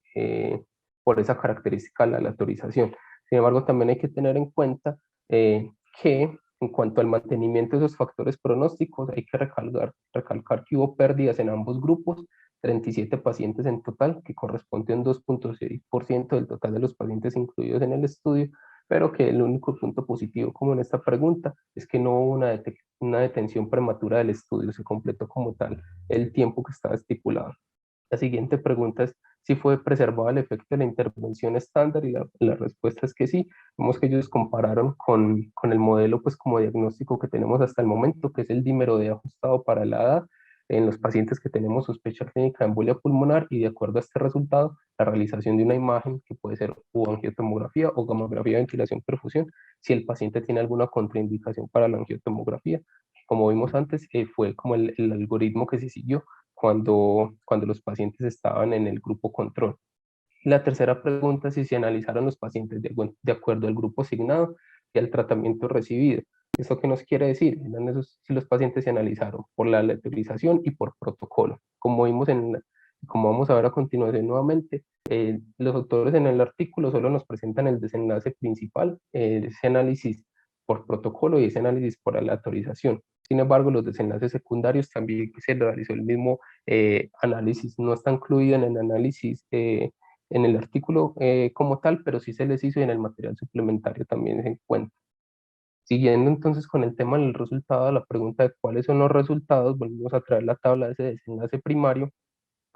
por esa característica de la aleatorización. Sin embargo, también hay que tener en cuenta que en cuanto al mantenimiento de esos factores pronósticos, hay que recalcar que hubo pérdidas en ambos grupos, 37 pacientes en total, que corresponde a un 2.6% del total de los pacientes incluidos en el estudio, pero que el único punto positivo, como en esta pregunta, es que no hubo una detención prematura del estudio, se completó como tal el tiempo que estaba estipulado. La siguiente pregunta es si fue preservado el efecto de la intervención estándar, y la respuesta es que sí. Vemos que ellos compararon con el modelo pues como diagnóstico que tenemos hasta el momento, que es el dímero D ajustado para la edad en los pacientes que tenemos sospecha clínica de embolia pulmonar, y de acuerdo a este resultado, la realización de una imagen que puede ser o angiotomografía o gamografía de ventilación perfusión, si el paciente tiene alguna contraindicación para la angiotomografía. Como vimos antes, fue como el algoritmo que se siguió cuando los pacientes estaban en el grupo control. La tercera pregunta es si se analizaron los pacientes de acuerdo al grupo asignado y al tratamiento recibido. ¿Eso qué nos quiere decir? Si los pacientes se analizaron por la aleatorización y por protocolo. Como vamos a ver a continuación nuevamente, los autores en el artículo solo nos presentan el desenlace principal, ese análisis por protocolo y ese análisis por aleatorización. Sin embargo, los desenlaces secundarios también se realizó el mismo análisis, no está incluido en el análisis en el artículo como tal, pero sí se les hizo, y en el material suplementario también se encuentra. Siguiendo entonces con el tema del resultado, la pregunta de cuáles son los resultados, volvemos a traer la tabla de ese desenlace primario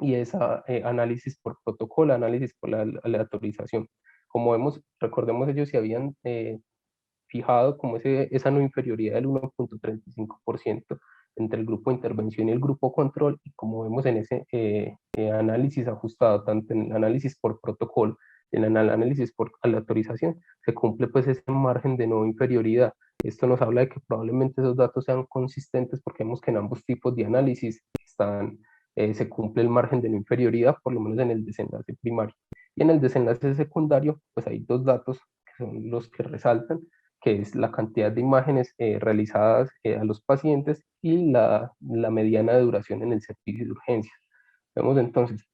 y esa análisis por protocolo, análisis por la aleatorización. Como vemos, recordemos, ellos se habían fijado como esa no inferioridad del 1.35% entre el grupo de intervención y el grupo control, y como vemos en ese análisis ajustado, tanto en el análisis por protocolo, en el análisis por aleatorización, se cumple pues ese margen de no inferioridad. Esto nos habla de que probablemente esos datos sean consistentes, porque vemos que en ambos tipos de análisis se cumple el margen de no inferioridad, por lo menos en el desenlace primario. Y en el desenlace secundario, pues hay dos datos que son los que resaltan, que es la cantidad de imágenes realizadas a los pacientes y la mediana de duración en el servicio de urgencias. Vemos entonces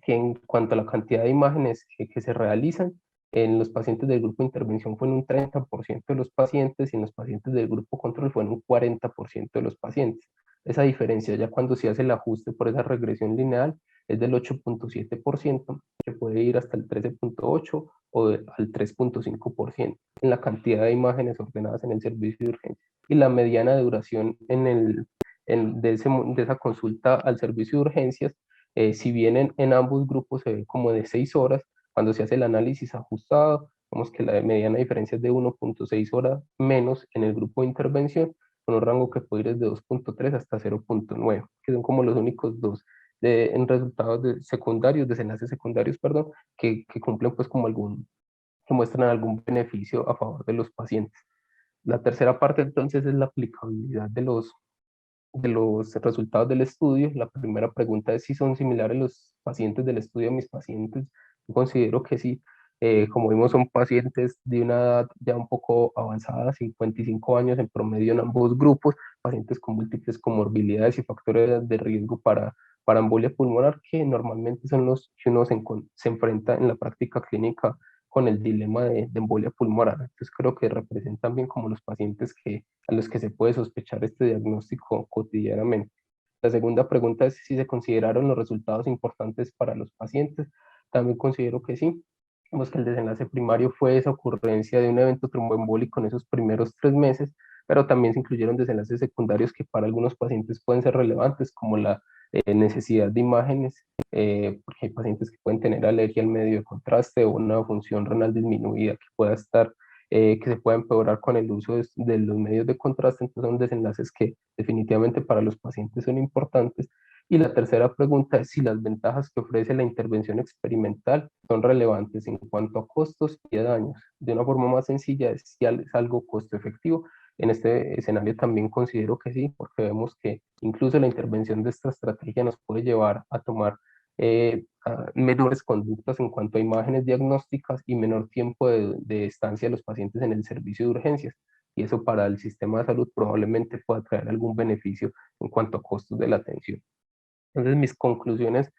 que en cuanto a la cantidad de imágenes que se realizan, En los pacientes del grupo de intervención fue en un 30% de los pacientes y en los pacientes del grupo control fue en un 40% de los pacientes. Esa diferencia ya cuando se hace el ajuste por esa regresión lineal es del 8.7%, que puede ir hasta el 13.8% o al 3.5% en la cantidad de imágenes ordenadas en el servicio de urgencia. Y la mediana de duración de esa consulta al servicio de urgencias, si bien en ambos grupos se ve como de 6 horas, cuando se hace el análisis ajustado, vemos que la mediana diferencia es de 1.6 horas menos en el grupo de intervención, con un rango que puede ir desde 2.3 hasta 0.9, que son como los únicos dos en resultados secundarios, desenlaces secundarios, perdón, que cumplen pues como que muestran algún beneficio a favor de los pacientes. La tercera parte entonces es la aplicabilidad de los resultados del estudio. La primera pregunta es si son similares los pacientes del estudio a mis pacientes. Yo considero que sí. Como vimos, son pacientes de una edad ya un poco avanzada, 55 años en promedio en ambos grupos, pacientes con múltiples comorbilidades y factores de riesgo para embolia pulmonar, que normalmente son los que uno se enfrenta en la práctica clínica con el dilema de embolia pulmonar. Entonces creo que representan bien como los pacientes a los que se puede sospechar este diagnóstico cotidianamente. La segunda pregunta es si se consideraron los resultados importantes para los pacientes. También considero que sí. Vemos que el desenlace primario fue esa ocurrencia de un evento tromboembólico en esos primeros 3 meses, pero también se incluyeron desenlaces secundarios que para algunos pacientes pueden ser relevantes, como la necesidad de imágenes, porque hay pacientes que pueden tener alergia al medio de contraste o una función renal disminuida que pueda estar, que se pueda empeorar con el uso de los medios de contraste. Entonces son desenlaces que definitivamente para los pacientes son importantes. Y la tercera pregunta es si las ventajas que ofrece la intervención experimental son relevantes en cuanto a costos y a daños. De una forma más sencilla, es si es algo costo efectivo. En este escenario también considero que sí, porque vemos que incluso la intervención de esta estrategia nos puede llevar a tomar a menores conductas en cuanto a imágenes diagnósticas y menor tiempo de estancia de los pacientes en el servicio de urgencias. Y eso para el sistema de salud probablemente pueda traer algún beneficio en cuanto a costos de la atención. Entonces, mis conclusiones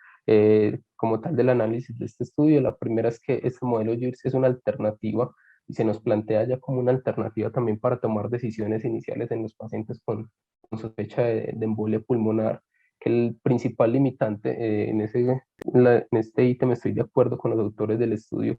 como tal del análisis de este estudio, la primera es que este modelo JIRS es una alternativa y se nos plantea ya como una alternativa también para tomar decisiones iniciales en los pacientes con sospecha de embolia pulmonar, que el principal limitante en este ítem estoy de acuerdo con los autores del estudio,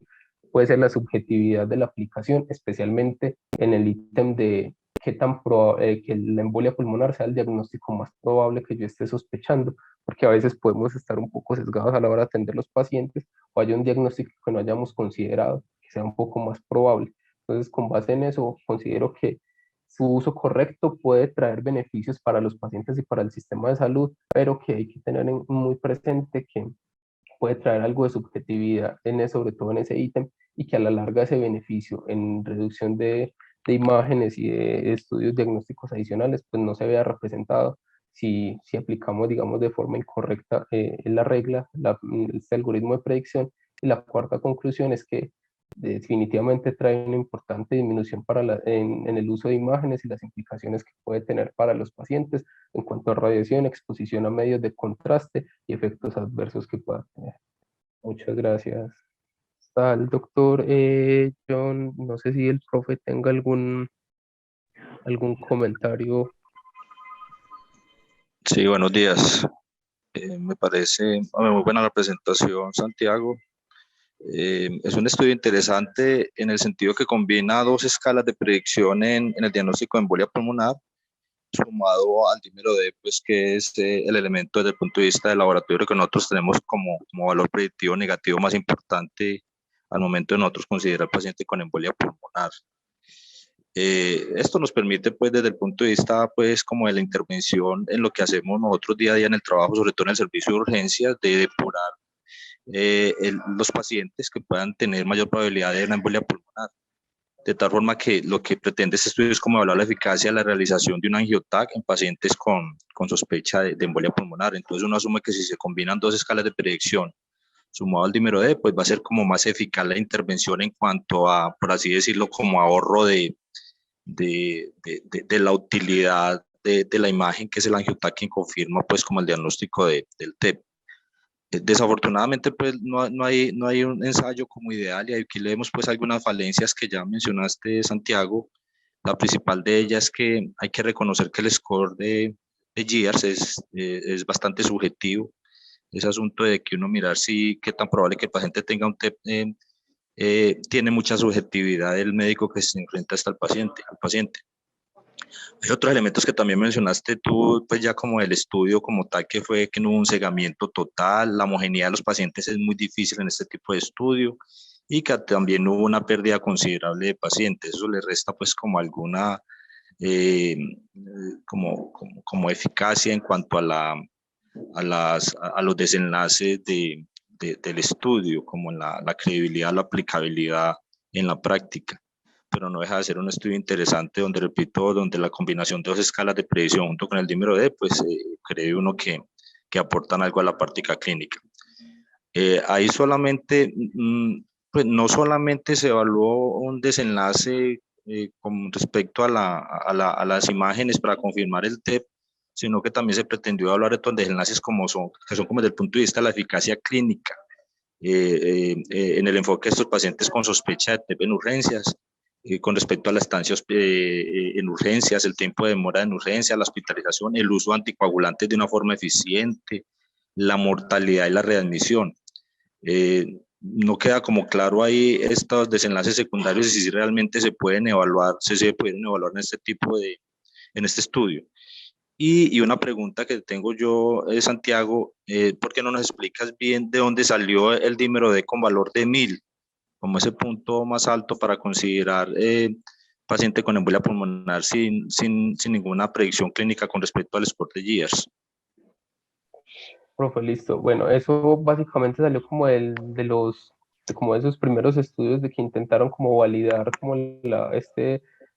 puede ser la subjetividad de la aplicación, especialmente en el ítem de qué tan que la embolia pulmonar sea el diagnóstico más probable que yo esté sospechando, porque a veces podemos estar un poco sesgados a la hora de atender los pacientes o hay un diagnóstico que no hayamos considerado que sea un poco más probable. Entonces, con base en eso, considero que su uso correcto puede traer beneficios para los pacientes y para el sistema de salud, pero que hay que tener muy presente que puede traer algo de subjetividad, sobre todo en ese ítem, y que a la larga ese beneficio en reducción de imágenes y de estudios diagnósticos adicionales, pues no se vea representado si aplicamos, digamos, de forma incorrecta la regla, este algoritmo de predicción. Y la cuarta conclusión es que definitivamente trae una importante disminución en el uso de imágenes y las implicaciones que puede tener para los pacientes en cuanto a radiación, exposición a medios de contraste y efectos adversos que pueda tener. Muchas gracias. Está el doctor John, no sé si el profe tenga algún comentario. Sí, buenos días. Me parece muy buena la presentación, Santiago. Es un estudio interesante en el sentido que combina dos escalas de predicción en el diagnóstico de embolia pulmonar, sumado al dímero D, pues, que es el elemento desde el punto de vista del laboratorio que nosotros tenemos como valor predictivo negativo más importante al momento de nosotros considerar al paciente con embolia pulmonar. Esto nos permite, pues, desde el punto de vista, pues, como de la intervención en lo que hacemos nosotros día a día en el trabajo, sobre todo en el servicio de urgencias, de depurar los pacientes que puedan tener mayor probabilidad de una embolia pulmonar. De tal forma que lo que pretende este estudio es como evaluar la eficacia de la realización de un angioTAC en pacientes con sospecha de embolia pulmonar. Entonces uno asume que si se combinan dos escalas de predicción sumado al dímero D, pues va a ser como más eficaz la intervención en cuanto a, por así decirlo, como ahorro de la utilidad de la imagen, que es el angioTAC quien confirma pues como el diagnóstico del TEP. Desafortunadamente, pues no hay un ensayo como ideal y aquí leemos pues algunas falencias que ya mencionaste, Santiago. La principal de ellas es que hay que reconocer que el score de GEARS es bastante subjetivo. Ese asunto de que uno mirar si qué tan probable que el paciente tenga un TEP tiene mucha subjetividad del médico que se enfrenta hasta el paciente, al paciente. Hay otros elementos que también mencionaste tú, pues ya como el estudio como tal, que fue que no hubo un cegamiento total, la homogeneidad de los pacientes es muy difícil en este tipo de estudio y que también hubo una pérdida considerable de pacientes. Eso le resta pues como alguna, eh, como eficacia en cuanto a, a los desenlaces del estudio, como en la credibilidad, la aplicabilidad en la práctica, pero no deja de ser un estudio interesante donde, repito, donde la combinación de dos escalas de predicción junto con el dímero D, pues cree uno que aportan algo a la práctica clínica. Ahí solamente, pues no solamente se evaluó un desenlace con respecto a, a las imágenes para confirmar el TEP, sino que también se pretendió evaluar estos desenlaces como son, que son como desde el punto de vista de la eficacia clínica, en el enfoque de estos pacientes con sospecha de TEP en urgencias, con respecto a la estancia en urgencias, el tiempo de demora en urgencias, la hospitalización, el uso de anticoagulantes de una forma eficiente, la mortalidad y la readmisión. No queda como claro ahí estos desenlaces secundarios y si realmente se pueden evaluar, se pueden evaluar en este tipo de, en este estudio. Y una pregunta que tengo yo, Santiago, ¿por qué no nos explicas bien de dónde salió el dímero D con valor de 1000, como ese punto más alto para considerar paciente con embolia pulmonar sin ninguna predicción clínica con respecto al score de GEARS? Profe, listo. Bueno, eso básicamente salió como de como esos primeros estudios de que intentaron como validar como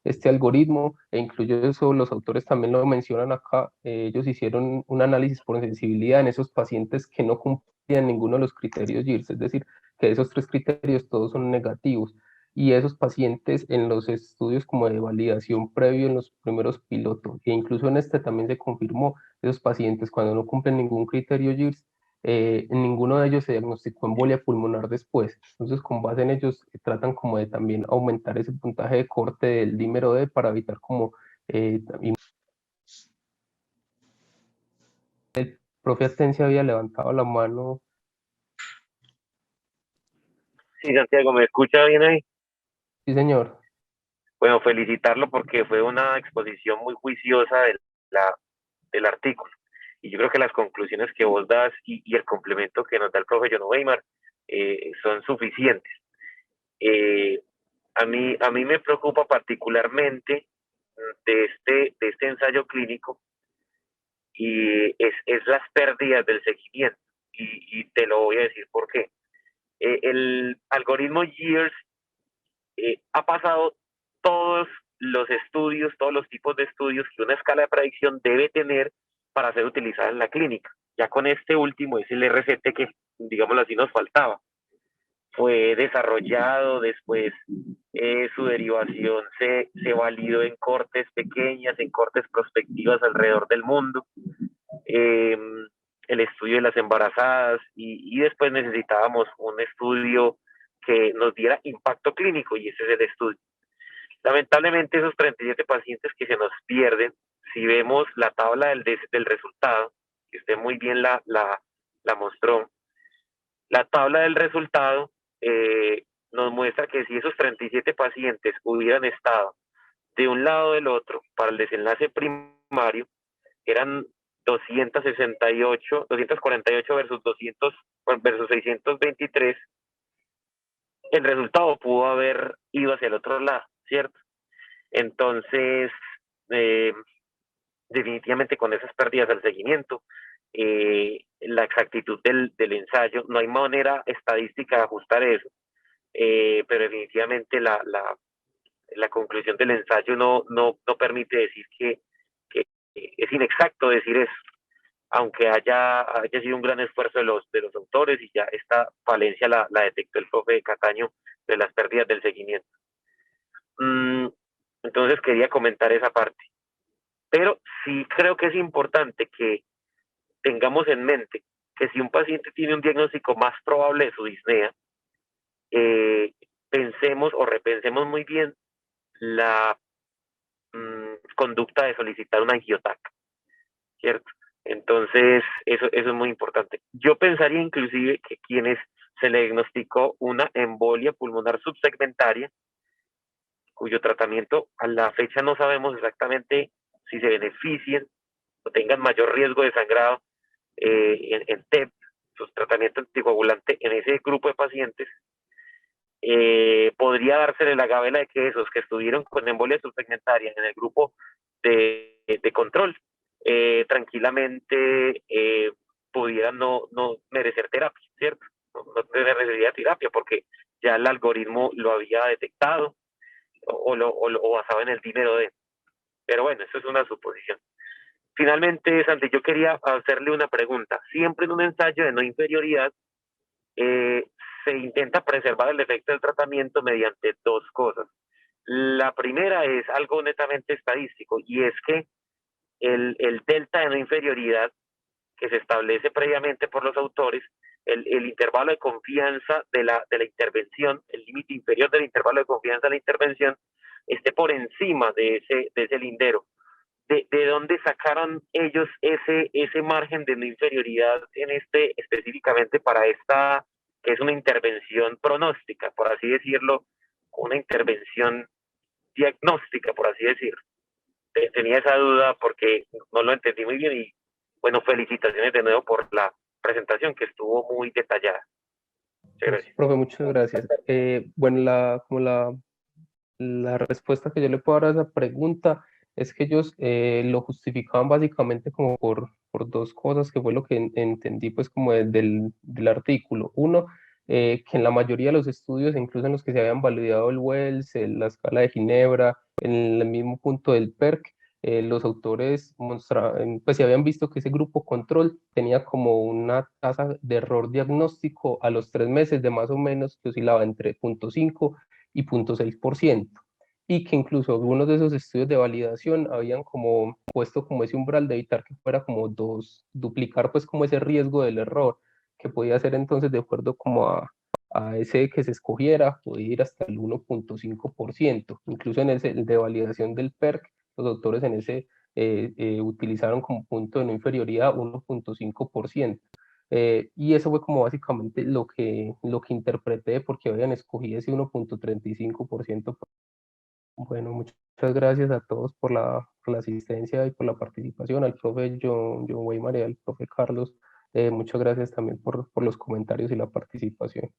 este algoritmo, e incluso eso los autores también lo mencionan acá. Ellos hicieron un análisis por sensibilidad en esos pacientes que no cumplían ninguno de los criterios GIRS, es decir, que esos tres criterios todos son negativos. Y esos pacientes en los estudios como de validación previo en los primeros pilotos, e incluso en este también se confirmó, esos pacientes cuando no cumplen ningún criterio GIRS, en ninguno de ellos se diagnosticó embolia pulmonar después. Entonces, con base en ellos, tratan como de también aumentar ese puntaje de corte del dímero D para evitar como el profe Astencia había levantado la mano. Sí, Santiago, ¿me escucha bien ahí? Sí, señor. Bueno, felicitarlo porque fue una exposición muy juiciosa la, del artículo. Y yo creo que las conclusiones que vos das y el complemento que nos da el profe John Weimar son suficientes. Eh, a mí me preocupa particularmente de este ensayo clínico y es las pérdidas del seguimiento. Y te lo voy a decir por qué. El algoritmo GEARS ha pasado todos los estudios, todos los tipos de estudios que una escala de predicción debe tener para ser utilizada en la clínica. Ya con este último es el RCT que, digámoslo así, nos faltaba. Fue desarrollado, después su derivación se validó en cortes pequeñas, en cortes prospectivas alrededor del mundo. Eh, el estudio de las embarazadas y después necesitábamos un estudio que nos diera impacto clínico y ese es el estudio. Lamentablemente esos 37 pacientes que se nos pierden, si vemos la tabla del resultado, que usted muy bien la mostró, la tabla del resultado nos muestra que si esos 37 pacientes hubieran estado de un lado o del otro para el desenlace primario, eran 268, 248 versus 200 versus 623, el resultado pudo haber ido hacia el otro lado, ¿cierto? Entonces, eh, definitivamente con esas pérdidas al seguimiento, la exactitud del ensayo, no hay manera estadística de ajustar eso, pero definitivamente la conclusión del ensayo no permite decir que es inexacto decir eso, aunque haya sido un gran esfuerzo de los autores y ya esta falencia la detectó el profe Cataño de las pérdidas del seguimiento. Entonces quería comentar esa parte. Pero sí creo que es importante que tengamos en mente que si un paciente tiene un diagnóstico más probable de su disnea, pensemos o repensemos muy bien la conducta de solicitar una angiotac, ¿cierto? Entonces, eso es muy importante. Yo pensaría inclusive que quienes se le diagnosticó una embolia pulmonar subsegmentaria, cuyo tratamiento a la fecha no sabemos exactamente si se beneficien o tengan mayor riesgo de sangrado en TEP, su tratamiento anticoagulante en ese grupo de pacientes, podría dársele la gabela de que esos que estuvieron con embolia subsegmentaria en el grupo de control, tranquilamente pudieran no merecer terapia, ¿cierto? No tener necesidad de terapia porque ya el algoritmo lo había detectado o basado en el dímero D. Pero bueno, eso es una suposición. Finalmente, Santi, yo quería hacerle una pregunta. Siempre en un ensayo de no inferioridad se intenta preservar el efecto del tratamiento mediante dos cosas. La primera es algo netamente estadístico y es que el delta de no inferioridad que se establece previamente por los autores, el intervalo de confianza de la intervención, el límite inferior del intervalo de confianza de la intervención, esté por encima de ese lindero. ¿De dónde sacaron ellos ese margen de no inferioridad en específicamente para esta, que es una intervención pronóstica, por así decirlo, una intervención diagnóstica, por así decirlo? Tenía esa duda porque no lo entendí muy bien y bueno, felicitaciones de nuevo por la presentación que estuvo muy detallada. Muchas gracias. Profe, muchas gracias. Bueno, la respuesta que yo le puedo dar a esa pregunta es que ellos lo justificaban básicamente como por dos cosas, que fue lo que entendí pues como del artículo. Uno, que en la mayoría de los estudios, incluso en los que se habían validado el Wells, la escala de Ginebra, en el mismo punto del PERC, los autores mostraban, pues se habían visto que ese grupo control tenía como una tasa de error diagnóstico a los 3 meses de más o menos que oscilaba entre 0,5 y 0,6%, y que incluso algunos de esos estudios de validación habían como puesto como ese umbral de evitar que fuera como duplicar pues como ese riesgo del error, que podía ser entonces de acuerdo como a ese que se escogiera, podía ir hasta el 1,5%, incluso en ese de validación del PERC, los autores en ese utilizaron como punto de no inferioridad 1,5%. Y eso fue como básicamente lo que interpreté porque habían escogido ese 1,35%. Bueno, muchas gracias a todos por la asistencia y por la participación, al profe John Weimar y al profe Carlos. Muchas gracias también por los comentarios y la participación.